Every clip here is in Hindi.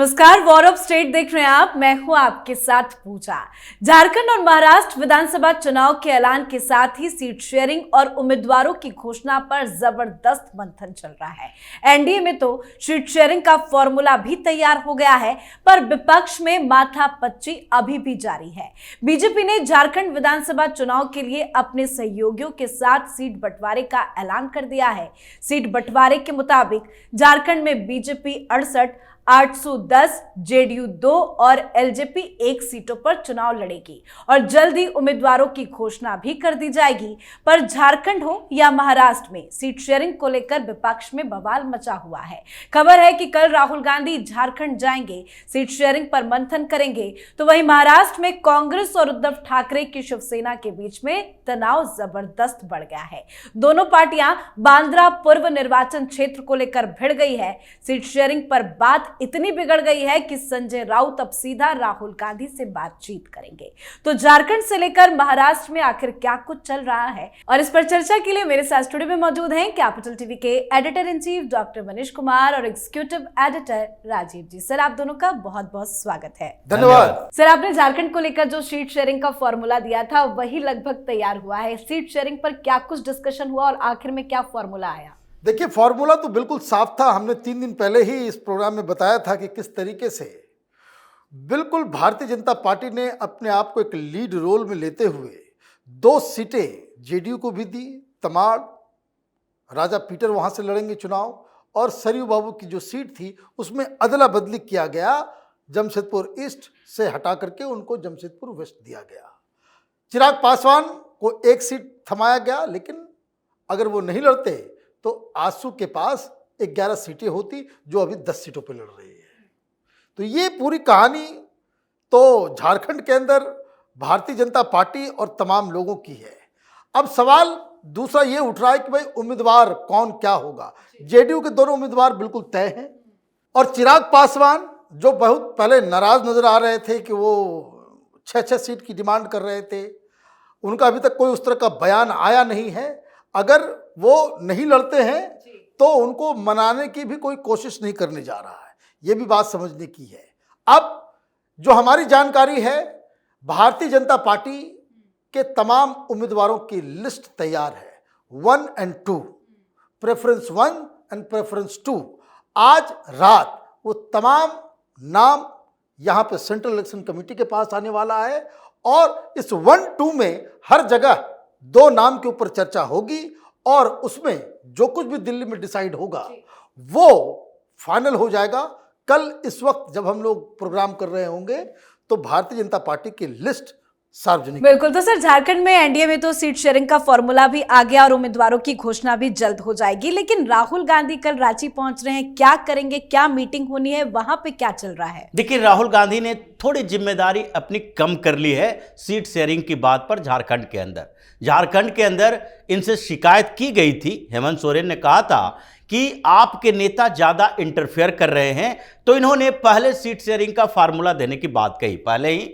नमस्कार, वॉर ऑफ स्टेट देख रहे हैं आप। मैं हूं आपके साथ पूजा। झारखंड और महाराष्ट्र विधानसभा चुनाव के ऐलान के साथ ही सीट शेयरिंग और उम्मीदवारों की घोषणा पर जबरदस्त मंथन चल रहा है। एनडीए में तो सीट शेयरिंग का फॉर्मूला भी तैयार हो गया है, पर विपक्ष में माथापच्ची अभी भी जारी है। बीजेपी ने झारखंड विधानसभा चुनाव के लिए अपने सहयोगियों के साथ सीट बंटवारे का ऐलान कर दिया है। सीट बंटवारे के मुताबिक झारखंड में बीजेपी 68, 810, जेडीयू 2 और एलजेपी 1 सीटों पर चुनाव लड़ेगी और जल्द ही उम्मीदवारों की घोषणा भी कर दी जाएगी। पर झारखंड हो या महाराष्ट्र में सीट शेयरिंग को लेकर विपक्ष में बवाल मचा हुआ है। खबर है कि कल राहुल गांधी झारखंड जाएंगे, सीट शेयरिंग पर मंथन करेंगे, तो वहीं महाराष्ट्र में कांग्रेस और उद्धव ठाकरे की शिवसेना के बीच में तनाव जबरदस्त बढ़ गया है। दोनों पार्टियां बांद्रा पूर्व निर्वाचन क्षेत्र को लेकर भिड़ गई है। सीट शेयरिंग पर बात इतनी बिगड़ गई है कि संजय राउत अब सीधा राहुल गांधी से बातचीत करेंगे। तो झारखंड से लेकर महाराष्ट्र में आखिर क्या कुछ चल रहा है, और इस पर चर्चा के लिए मेरे साथ स्टूडियो में मौजूद हैं कैपिटल टीवी के editor in chief doctor Manish Kumar और एग्जीक्यूटिव एडिटर राजीव जी। सर, आप दोनों का बहुत बहुत स्वागत है। धन्यवाद। सर, आपने झारखंड को लेकर जो सीट शेयरिंग का फॉर्मूला दिया था वही लगभग तैयार हुआ है। सीट शेयरिंग पर क्या कुछ डिस्कशन हुआ और आखिर में क्या फॉर्मूला आया? देखिए, फॉर्मूला तो बिल्कुल साफ था। हमने 3 दिन पहले ही इस प्रोग्राम में बताया था कि किस तरीके से बिल्कुल भारतीय जनता पार्टी ने अपने आप को एक लीड रोल में लेते हुए 2 सीटें जेडीयू को भी दी। तमाड़ राजा पीटर वहां से लड़ेंगे चुनाव, और सरयू बाबू की जो सीट थी उसमें अदला बदली किया गया। जमशेदपुर ईस्ट से हटा करके उनको जमशेदपुर वेस्ट दिया गया। चिराग पासवान को 1 सीट थमाया गया, लेकिन अगर वो नहीं लड़ते तो आसू के पास 11 सीटें होती, जो अभी 10 सीटों पर लड़ रही है। तो ये पूरी कहानी तो झारखंड के अंदर भारतीय जनता पार्टी और तमाम लोगों की है। अब सवाल दूसरा ये उठ रहा है कि भाई उम्मीदवार कौन क्या होगा। जेडीयू के दोनों उम्मीदवार बिल्कुल तय हैं, और चिराग पासवान जो बहुत पहले नाराज नजर आ रहे थे कि वो 6-6 सीट की डिमांड कर रहे थे, उनका अभी तक कोई उस तरह का बयान आया नहीं है। अगर वो नहीं लड़ते हैं तो उनको मनाने की भी कोई कोशिश नहीं करने जा रहा है। ये भी बात समझने की है। अब जो हमारी जानकारी है, भारतीय जनता पार्टी के तमाम उम्मीदवारों की लिस्ट तैयार है, 1 और 2, प्रेफरेंस 1 और प्रेफरेंस 2। आज रात वो तमाम नाम यहाँ पे सेंट्रल इलेक्शन कमेटी के पास आने वाला है, और इस 1-2 में हर जगह 2 नाम के ऊपर चर्चा होगी, और उसमें जो कुछ भी दिल्ली में डिसाइड होगा वो फाइनल हो जाएगा। कल इस वक्त जब हम लोग प्रोग्राम कर रहे होंगे तो भारतीय जनता पार्टी की लिस्ट सार्वजनिक। बिल्कुल। तो सर, झारखंड में एनडीए में तो सीट शेयरिंग का फॉर्मूला भी आ गया और उम्मीदवारों की घोषणा भी जल्द हो जाएगी, लेकिन राहुल गांधी कल रांची पहुंच रहे हैं। क्या करेंगे, क्या मीटिंग होनी है, वहां पे क्या चल रहा है? देखिए, राहुल गांधी ने थोड़ी जिम्मेदारी अपनी कम कर ली है सीट शेयरिंग की बात पर। झारखंड के अंदर इनसे शिकायत की गई थी। हेमंत सोरेन ने कहा था कि आपके नेता ज्यादा इंटरफेयर कर रहे हैं, तो इन्होंने पहले सीट शेयरिंग का फार्मूला देने की बात कही। पहले ही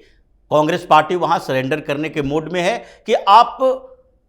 कांग्रेस पार्टी वहां सरेंडर करने के मूड में है कि आप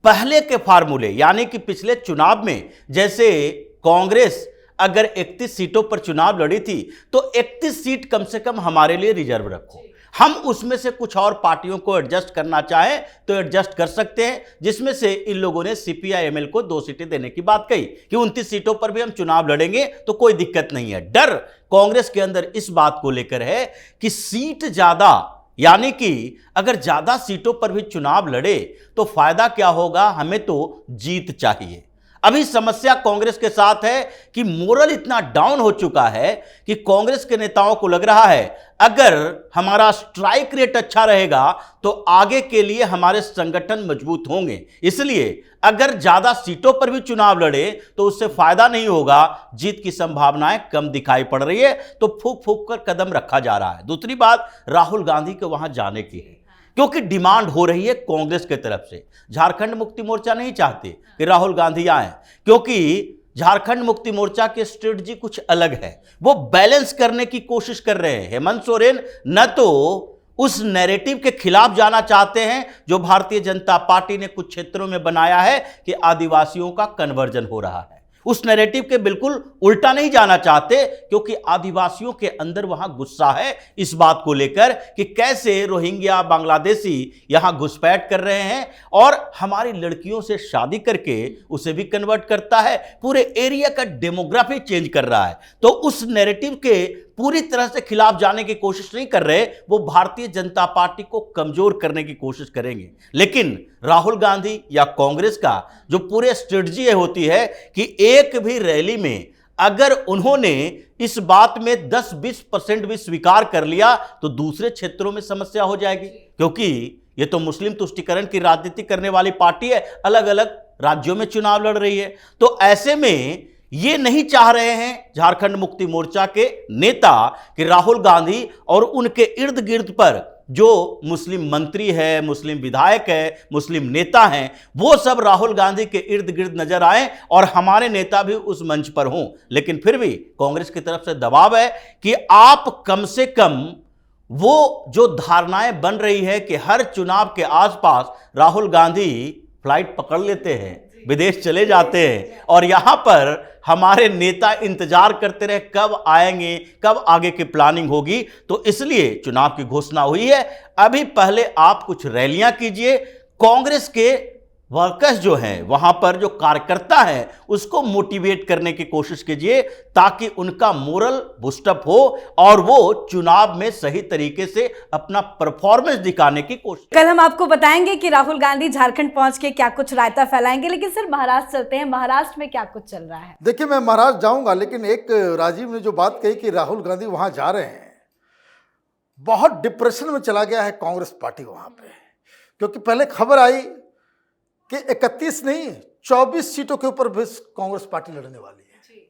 पहले के फार्मूले, यानी कि पिछले चुनाव में जैसे कांग्रेस अगर 31 सीटों पर चुनाव लड़ी थी तो 31 सीट कम से कम हमारे लिए रिजर्व रखो। हम उसमें से कुछ और पार्टियों को एडजस्ट करना चाहें तो एडजस्ट कर सकते हैं, जिसमें से इन लोगों ने सीपीआई-एमएल को 2 सीटें देने की बात कही कि 29 सीटों पर भी हम चुनाव लड़ेंगे तो कोई दिक्कत नहीं है। डर कांग्रेस के अंदर इस बात को लेकर है कि सीट ज्यादा, यानी कि अगर ज्यादा सीटों पर भी चुनाव लड़े तो फायदा क्या होगा, हमें तो जीत चाहिए। अभी समस्या कांग्रेस के साथ है कि मोरल इतना डाउन हो चुका है कि कांग्रेस के नेताओं को लग रहा है अगर हमारा स्ट्राइक रेट अच्छा रहेगा तो आगे के लिए हमारे संगठन मजबूत होंगे। इसलिए अगर ज्यादा सीटों पर भी चुनाव लड़े तो उससे फायदा नहीं होगा, जीत की संभावनाएं कम दिखाई पड़ रही है, तो फूक फूक कर कदम रखा जा रहा है। दूसरी बात राहुल गांधी के वहां जाने की है, क्योंकि डिमांड हो रही है कांग्रेस की तरफ से। झारखंड मुक्ति मोर्चा नहीं चाहती कि राहुल गांधी आए, क्योंकि झारखंड मुक्ति मोर्चा की स्ट्रेटजी कुछ अलग है। वो बैलेंस करने की कोशिश कर रहे हैं। हेमंत सोरेन न तो उस नैरेटिव के खिलाफ जाना चाहते हैं जो भारतीय जनता पार्टी ने कुछ क्षेत्रों में बनाया है कि आदिवासियों का कन्वर्जन हो रहा है, उस नैरेटिव के बिल्कुल उल्टा नहीं जाना चाहते, क्योंकि आदिवासियों के अंदर वहां गुस्सा है इस बात को लेकर कि कैसे रोहिंग्या बांग्लादेशी यहां घुसपैठ कर रहे हैं और हमारी लड़कियों से शादी करके उसे भी कन्वर्ट करता है, पूरे एरिया का डेमोग्राफी चेंज कर रहा है। तो उस नैरेटिव के पूरी तरह से खिलाफ जाने की कोशिश नहीं कर रहे, वो भारतीय जनता पार्टी को कमजोर करने की कोशिश करेंगे। लेकिन राहुल गांधी या कांग्रेस का जो पूरे स्ट्रेटजी होती है कि एक भी रैली में अगर उन्होंने इस बात में 10-20% भी स्वीकार कर लिया तो दूसरे क्षेत्रों में समस्या हो जाएगी, क्योंकि ये तो मुस्लिम तुष्टीकरण की राजनीति करने वाली पार्टी है, अलग अलग राज्यों में चुनाव लड़ रही है। तो ऐसे में ये नहीं चाह रहे हैं झारखंड मुक्ति मोर्चा के नेता कि राहुल गांधी और उनके इर्द गिर्द पर जो मुस्लिम मंत्री है, मुस्लिम विधायक है, मुस्लिम नेता हैं, वो सब राहुल गांधी के इर्द गिर्द नजर आए और हमारे नेता भी उस मंच पर हों। लेकिन फिर भी कांग्रेस की तरफ से दबाव है कि आप कम से कम वो जो धारणाएं बन रही है कि हर चुनाव के आसपास राहुल गांधी फ्लाइट पकड़ लेते हैं, विदेश चले जाते हैं और यहां पर हमारे नेता इंतजार करते रहे कब आएंगे, कब आगे की प्लानिंग होगी। तो इसलिए चुनाव की घोषणा हुई है। अभी पहले आप कुछ रैलियां कीजिए, कांग्रेस के वर्कर्स जो हैं वहां पर जो कार्यकर्ता हैं उसको मोटिवेट करने की कोशिश कीजिए ताकि उनका मोरल बूस्टअप हो और वो चुनाव में सही तरीके से अपना परफॉर्मेंस दिखाने की कोशिश। कल हम आपको बताएंगे कि राहुल गांधी झारखंड पहुंच के क्या कुछ रायता फैलाएंगे, लेकिन सर महाराष्ट्र चलते हैं। महाराष्ट्र में क्या कुछ चल रहा है? देखिए, मैं महाराष्ट्र जाऊंगा, लेकिन एक राजीव ने जो बात कही कि राहुल गांधी वहां जा रहे हैं, बहुत डिप्रेशन में चला गया है कांग्रेस पार्टी वहां पे, क्योंकि पहले खबर आई कि 31 नहीं 24 सीटों के ऊपर भी कांग्रेस पार्टी लड़ने वाली है।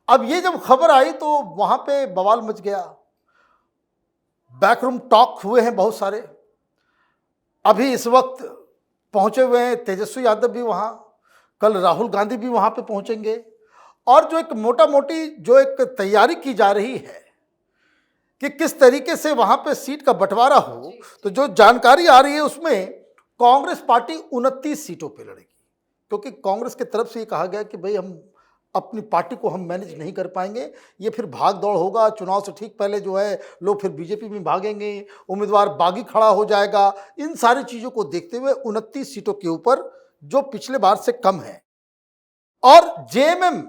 अब ये जब खबर आई तो वहां पे बवाल मच गया, बैकरूम टॉक हुए हैं बहुत सारे। अभी इस वक्त पहुंचे हुए हैं तेजस्वी यादव भी वहां, कल राहुल गांधी भी वहां पे पहुंचेंगे और जो एक मोटा मोटी जो एक तैयारी की जा रही है कि किस तरीके से वहां पे सीट का बंटवारा हो, तो जो जानकारी आ रही है उसमें कांग्रेस पार्टी 29 सीटों पे लड़ेगी, क्योंकि कांग्रेस की तरफ से ये कहा गया कि भाई हम अपनी पार्टी को हम मैनेज नहीं कर पाएंगे, ये फिर भाग दौड़ होगा, चुनाव से ठीक पहले जो है लोग फिर बीजेपी में भागेंगे, उम्मीदवार बागी खड़ा हो जाएगा। इन सारी चीज़ों को देखते हुए 29 सीटों के ऊपर जो पिछले बार से कम है, और जेएमएम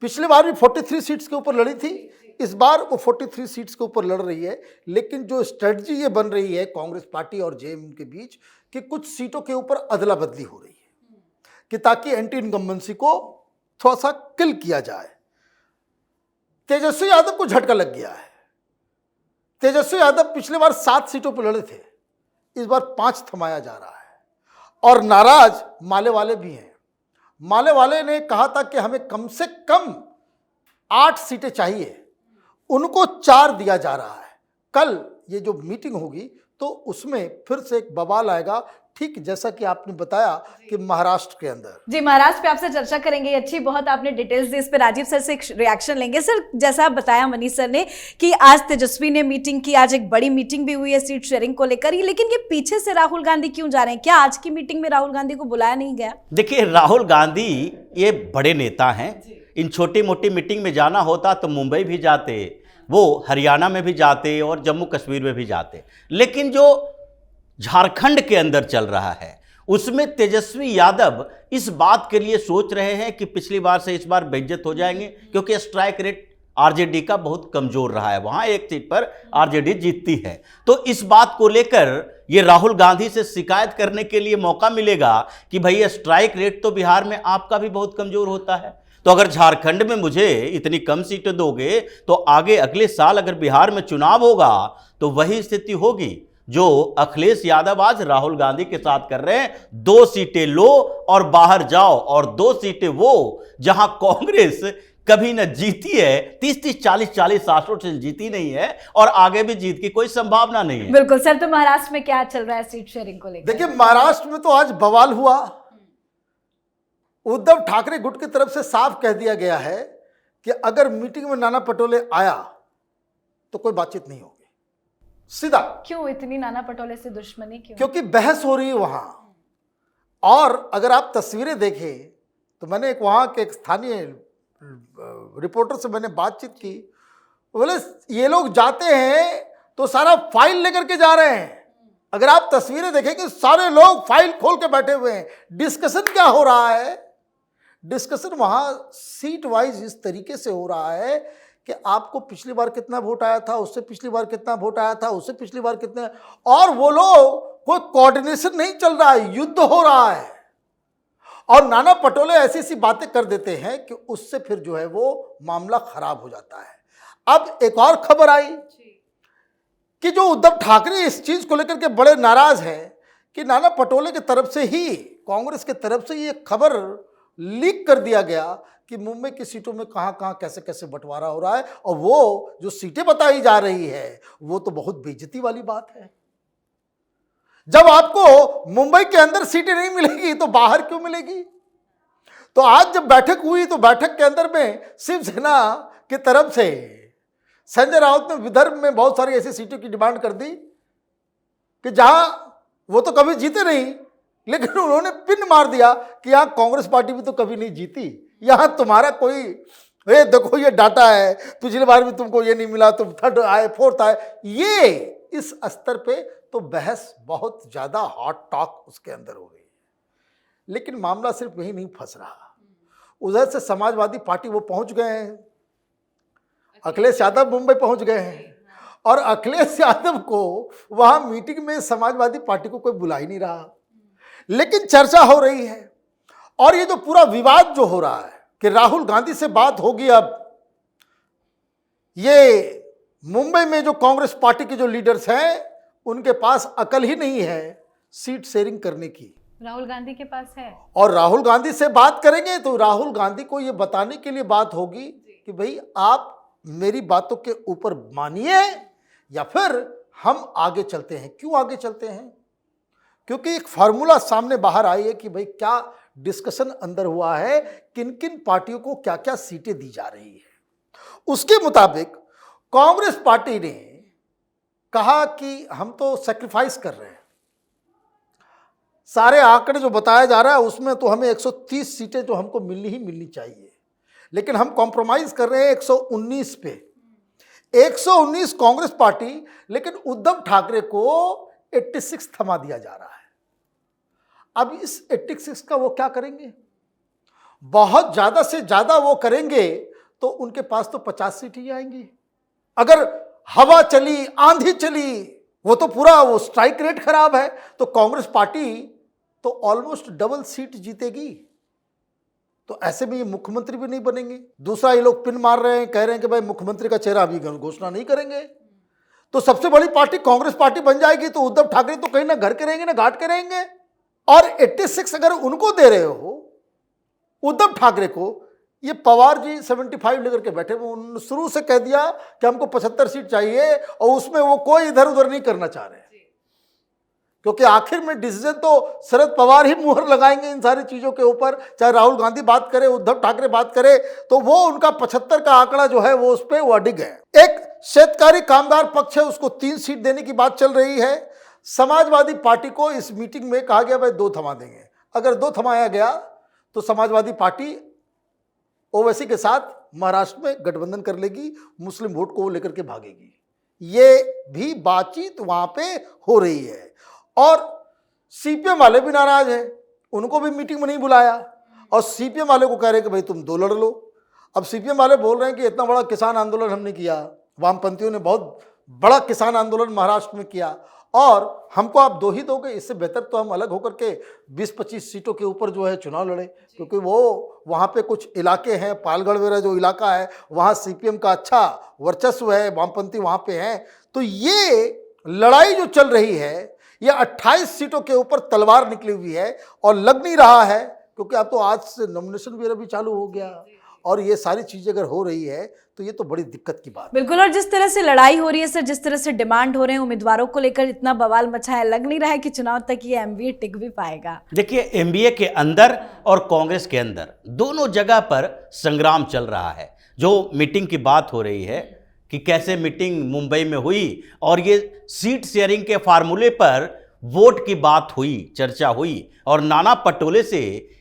पिछले बार भी 43 सीट्स के ऊपर लड़ी थी, इस बार वो 43 सीट्स के ऊपर लड़ रही है। लेकिन जो स्ट्रेटजी ये बन रही है कांग्रेस पार्टी और जेएमएम के बीच कि कुछ सीटों के ऊपर अदला बदली हो रही है कि ताकि एंटी इनकम्बेंसी को थोड़ा सा किल किया जाए। तेजस्वी यादव को झटका लग गया है। तेजस्वी यादव पिछले बार 7 सीटों पर लड़े थे, इस बार 5 थमाया जा रहा है और नाराज माले वाले भी हैं। माले वाले ने कहा था कि हमें कम से कम 8 सीटें चाहिए, उनको 4 दिया जा रहा है। कल ये जो मीटिंग होगी तो उसमें फिर से एक बवाल आएगा, ठीक जैसा कि आपने बताया कि महाराष्ट्र के अंदर। जी, महाराष्ट्र पे आपसे चर्चा करेंगे। अच्छी बहुत आपने डिटेल्स दी, इस पे राजीव सर से एक रिएक्शन लेंगे। सर, जैसा आप बताया मनीष सर ने कि आज तेजस्वी ने मीटिंग की, आज एक बड़ी मीटिंग भी हुई है सीट शेयरिंग को लेकर ही, लेकिन ये पीछे से राहुल गांधी क्यों जा रहे हैं? क्या आज की मीटिंग में राहुल गांधी को बुलाया नहीं गया? देखिए, राहुल गांधी ये बड़े नेता हैं, इन छोटी मोटी मीटिंग में जाना होता तो मुंबई भी जाते, वो हरियाणा में भी जाते और जम्मू कश्मीर में भी जाते। लेकिन जो झारखंड के अंदर चल रहा है उसमें तेजस्वी यादव इस बात के लिए सोच रहे हैं कि पिछली बार से इस बार बेइज्जत हो जाएंगे, क्योंकि स्ट्राइक रेट आरजेडी का बहुत कमजोर रहा है, वहां एक सीट पर आरजेडी जीतती है। तो इस बात को लेकर ये राहुल गांधी से शिकायत करने के लिए मौका मिलेगा कि भैया स्ट्राइक रेट तो बिहार में आपका भी बहुत कमजोर होता है, तो अगर झारखंड में मुझे इतनी कम सीटें दोगे तो आगे अगले साल अगर बिहार में चुनाव होगा तो वही स्थिति होगी जो अखिलेश यादव आज राहुल गांधी के साथ कर रहे हैं। 2 सीटें लो और बाहर जाओ, और 2 सीटें वो जहां कांग्रेस कभी न जीती है, 30-30, 40-40 सासों से जीती नहीं है और आगे भी जीत की कोई संभावना नहीं है। बिल्कुल सर, तो महाराष्ट्र में क्या चल रहा है सीट शेयरिंग को लेकर? देखिए, महाराष्ट्र में तो आज बवाल हुआ। उद्धव ठाकरे गुट की तरफ से साफ कह दिया गया है कि अगर मीटिंग में नाना पटोले आया तो कोई बातचीत नहीं होगी, सीधा। क्यों इतनी नाना पटोले से दुश्मनी क्यों? क्योंकि बहस हो रही है वहां। और अगर आप तस्वीरें देखें तो मैंने एक वहाँ के एक स्थानीय रिपोर्टर से मैंने बातचीत की, बोले ये लोग जाते हैं तो सारा फाइल लेकर के जा रहे हैं। अगर आप तस्वीरें देखेंगे सारे लोग फाइल खोल के बैठे हुए हैं। डिस्कशन क्या हो रहा है? डिस्कशन वहाँ सीट वाइज इस तरीके से हो रहा है कि आपको पिछली बार कितना वोट आया था, उससे पिछली बार कितना वोट आया था, उससे पिछली बार कितना, और वो लोग कोई कोऑर्डिनेशन नहीं चल रहा है, युद्ध हो रहा है। और नाना पटोले ऐसी ऐसी बातें कर देते हैं कि उससे फिर जो है वो मामला खराब हो जाता है। अब एक और खबर आई कि जो उद्धव ठाकरे इस चीज को लेकर के बड़े नाराज हैं कि नाना पटोले की तरफ से ही, कांग्रेस की तरफ से ये खबर लीक कर दिया गया कि मुंबई की सीटों में कहां कहां कैसे कैसे बंटवारा हो रहा है, और वो जो सीटें बताई जा रही है वो तो बहुत बेइज्जती वाली बात है। जब आपको मुंबई के अंदर सीटें नहीं मिलेगी तो बाहर क्यों मिलेगी? तो आज जब बैठक हुई तो बैठक के अंदर में शिवसेना की तरफ से संजय राउत ने विदर्भ में बहुत सारी ऐसी सीटों की डिमांड कर दी कि जहां वो तो कभी जीते नहीं, लेकिन उन्होंने पिन मार दिया कि यहां कांग्रेस पार्टी भी तो कभी नहीं जीती, यहां तुम्हारा कोई, ये देखो ये डाटा है, पिछली बार भी तुमको ये नहीं मिला, तुम थर्ड आए, फोर्थ आए। ये इस स्तर पे तो बहस बहुत ज्यादा हॉट टॉक उसके अंदर हो गई है। लेकिन मामला सिर्फ यही नहीं फंस रहा, उधर से समाजवादी पार्टी वो पहुंच गए हैं, अखिलेश यादव मुंबई पहुंच गए हैं, और अखिलेश यादव को वहां मीटिंग में समाजवादी पार्टी को कोई बुला ही नहीं रहा, लेकिन चर्चा हो रही है। और ये जो पूरा विवाद जो हो रहा है कि राहुल गांधी से बात होगी, अब ये मुंबई में जो कांग्रेस पार्टी के जो लीडर्स हैं उनके पास अकल ही नहीं है सीट शेयरिंग करने की। राहुल गांधी के पास है, और राहुल गांधी से बात करेंगे तो राहुल गांधी को ये बताने के लिए बात होगी कि भाई आप मेरी बातों के ऊपर मानिए या फिर हम आगे चलते हैं। क्यों आगे चलते हैं? क्योंकि एक फार्मूला सामने बाहर आई है कि भाई क्या डिस्कशन अंदर हुआ है, किन किन पार्टियों को क्या क्या सीटें दी जा रही है। उसके मुताबिक कांग्रेस पार्टी ने कहा कि हम तो सैक्रिफाइस कर रहे हैं, सारे आंकड़े जो बताया जा रहा है उसमें तो हमें 130 सीटें तो हमको मिलनी ही मिलनी चाहिए, लेकिन हम कॉम्प्रोमाइज कर रहे हैं 119 पे। 119 कांग्रेस पार्टी, लेकिन उद्धव ठाकरे को 86 थमा दिया जा रहा है। अब इस 86 का वो क्या करेंगे? बहुत ज्यादा से ज्यादा वो करेंगे तो उनके पास तो 50 सीट ही आएंगी। अगर हवा चली, आंधी चली, वो तो पूरा वो स्ट्राइक रेट खराब है, तो कांग्रेस पार्टी तो ऑलमोस्ट डबल सीट जीतेगी। तो ऐसे में ये मुख्यमंत्री भी नहीं बनेंगे। दूसरा, ये लोग पिन मार रहे हैं, कह रहे हैं कि भाई मुख्यमंत्री का चेहरा अभी घोषणा नहीं करेंगे, तो सबसे बड़ी पार्टी कांग्रेस पार्टी बन जाएगी, तो उद्धव ठाकरे तो कहीं ना घर के रहेंगे ना घाट के रहेंगे। और 86 अगर उनको दे रहे हो उद्धव ठाकरे को, ये पवार जी 75 लेकर के बैठे, वो उन्होंने शुरू से कह दिया कि हमको 75 सीट चाहिए, और उसमें वो कोई इधर उधर नहीं करना चाह रहे, क्योंकि आखिर में डिसीजन तो शरद पवार ही मुहर लगाएंगे इन सारी चीजों के ऊपर। चाहे राहुल गांधी बात करे, उद्धव ठाकरे बात करे, तो वो उनका 75 का आंकड़ा जो है वो उस पर वो अडिग है। एक शेतकारी कामगार पक्ष है, उसको 3 सीट देने की बात चल रही है। समाजवादी पार्टी को इस मीटिंग में कहा गया भाई 2 थमा देंगे। अगर 2 थमाया गया तो समाजवादी पार्टी ओवैसी के साथ महाराष्ट्र में गठबंधन कर लेगी, मुस्लिम वोट को वो लेकर के भागेगी। ये भी बातचीत वहां पे हो रही है। और सीपीएम वाले भी नाराज हैं, उनको भी मीटिंग में नहीं बुलाया, और सीपीएम वाले को कह रहे हैं कि भाई तुम 2 लड़ लो। अब सीपीएम वाले बोल रहे हैं कि इतना बड़ा किसान आंदोलन हमने किया, वामपंथियों ने बहुत बड़ा किसान आंदोलन महाराष्ट्र में किया, और हमको आप 2 ही दोगे, इससे बेहतर तो हम अलग होकर के 20-25 सीटों के ऊपर जो है चुनाव लड़े, क्योंकि वो वहाँ पे कुछ इलाके हैं, पालगढ़ वगैरह जो इलाका है वहाँ सीपीएम का अच्छा वर्चस्व है, वामपंथी वहाँ पे हैं। तो ये लड़ाई जो चल रही है, ये 28 सीटों के ऊपर तलवार निकली हुई है, और लग नहीं रहा है, क्योंकि अब तो आज से नॉमिनेशन वगैरह भी चालू हो गया, और ये सारी चीजें अगर हो रही है तो ये तो बड़ी दिक्कत की बात है। बिल्कुल। और जिस तरह से लड़ाई हो रही है सर, जिस तरह से डिमांड हो रहे हैं उम्मीदवारों को लेकर, इतना बवाल मचा है, लग नहीं रहा है कि चुनाव तक ये एमवीए टिक भी पाएगा। देखिए, एमवीए के अंदर और कांग्रेस के अंदर दोनों जगह पर संग्राम चल रहा है। जो मीटिंग की बात हो रही है कि कैसे मीटिंग मुंबई में हुई, और ये सीट शेयरिंग के फार्मूले पर वोट की बात हुई, चर्चा हुई, और नाना पटोले से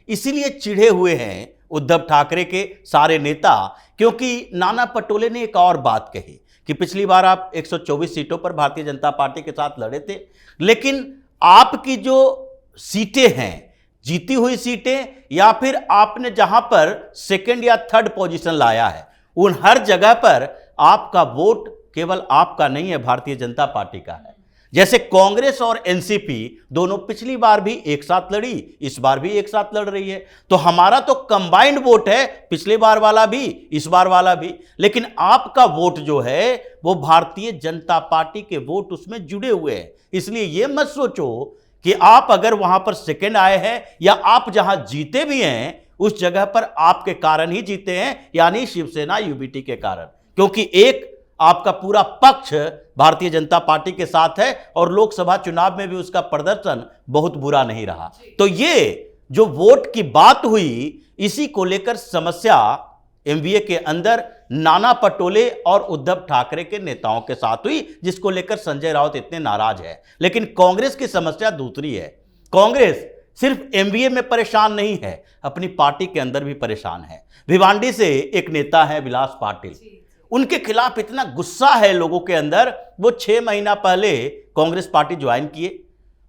इसीलिए चिढ़े हुए हैं उद्धव ठाकरे के सारे नेता, क्योंकि नाना पटोले ने एक और बात कही कि पिछली बार आप 124 सीटों पर भारतीय जनता पार्टी के साथ लड़े थे, लेकिन आपकी जो सीटें हैं, जीती हुई सीटें या फिर आपने जहां पर सेकंड या थर्ड पोजीशन लाया है, उन हर जगह पर आपका वोट केवल आपका नहीं है, भारतीय जनता पार्टी का है। जैसे कांग्रेस और एनसीपी दोनों पिछली बार भी एक साथ लड़ी, इस बार भी एक साथ लड़ रही है, तो हमारा तो कंबाइंड वोट है, पिछले बार वाला भी, इस बार वाला भी, लेकिन आपका वोट जो है वो भारतीय जनता पार्टी के वोट उसमें जुड़े हुए हैं। इसलिए यह मत सोचो कि आप अगर वहां पर सेकंड आए हैं या आप जहां जीते भी हैं उस जगह पर आपके कारण ही जीते हैं, यानी शिवसेना यूबीटी के कारण, क्योंकि एक आपका पूरा पक्ष भारतीय जनता पार्टी के साथ है और लोकसभा चुनाव में भी उसका प्रदर्शन बहुत बुरा नहीं रहा। तो ये जो वोट की बात हुई, इसी को लेकर समस्या एमवीए के अंदर नाना पटोले और उद्धव ठाकरे के नेताओं के साथ हुई, जिसको लेकर संजय राउत इतने नाराज है। लेकिन कांग्रेस की समस्या दूसरी है। कांग्रेस सिर्फ एमवीए में परेशान नहीं है, अपनी पार्टी के अंदर भी परेशान है। भिवांडी से एक नेता है विलास पाटिल, उनके खिलाफ इतना गुस्सा है लोगों के अंदर। वो 6 महीना पहले कांग्रेस पार्टी ज्वाइन किए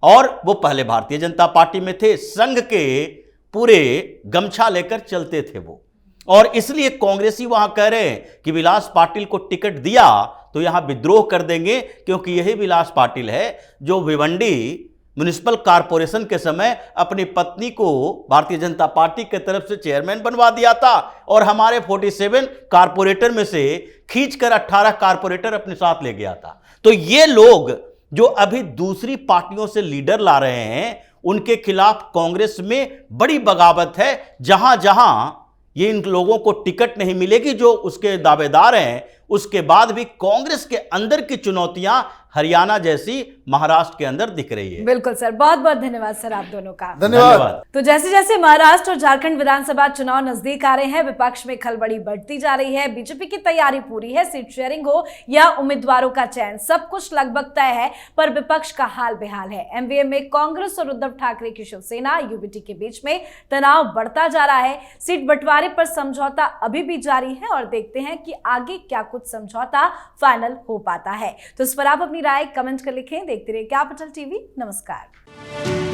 और वो पहले भारतीय जनता पार्टी में थे, संघ के पूरे गमछा लेकर चलते थे वो, और इसलिए कांग्रेसी वहां कह रहे हैं कि विलास पाटिल को टिकट दिया तो यहां विद्रोह कर देंगे, क्योंकि यही विलास पाटिल है जो भिवंडी म्युनिसिपल कॉरपोरेशन के समय अपनी पत्नी को भारतीय जनता पार्टी की तरफ से चेयरमैन बनवा दिया था और हमारे 47 कारपोरेटर में से खींचकर 18 कारपोरेटर अपने साथ ले गया था। तो ये लोग जो अभी दूसरी पार्टियों से लीडर ला रहे हैं, उनके खिलाफ कांग्रेस में बड़ी बगावत है। जहां जहां ये इन लोगों को टिकट नहीं मिलेगी जो उसके दावेदार हैं, उसके बाद भी कांग्रेस के अंदर की चुनौतियां हरियाणा जैसी महाराष्ट्र के अंदर दिख रही है। बिल्कुल सर, बहुत बहुत धन्यवाद सर आप दोनों का। धन्यवाद। तो जैसे जैसे महाराष्ट्र और झारखंड विधानसभा चुनाव नजदीक आ रहे हैं, विपक्ष में खलबली बढ़ती जा रही है। बीजेपी की तैयारी पूरी है, सीट शेयरिंग हो या उम्मीदवारों का चयन, सब कुछ लगभग तय है, पर विपक्ष का हाल बेहाल है। एमवीए में कांग्रेस और उद्धव ठाकरे की शिवसेना यूबीटी के बीच में तनाव बढ़ता जा रहा है। सीट बंटवारे पर समझौता अभी भी जारी है और देखते हैं कि आगे क्या कुछ समझौता फाइनल हो पाता है। तो इस पर आप अपनी राय कमेंट कर लिखें। देखते रहिए कैपिटल टीवी। नमस्कार।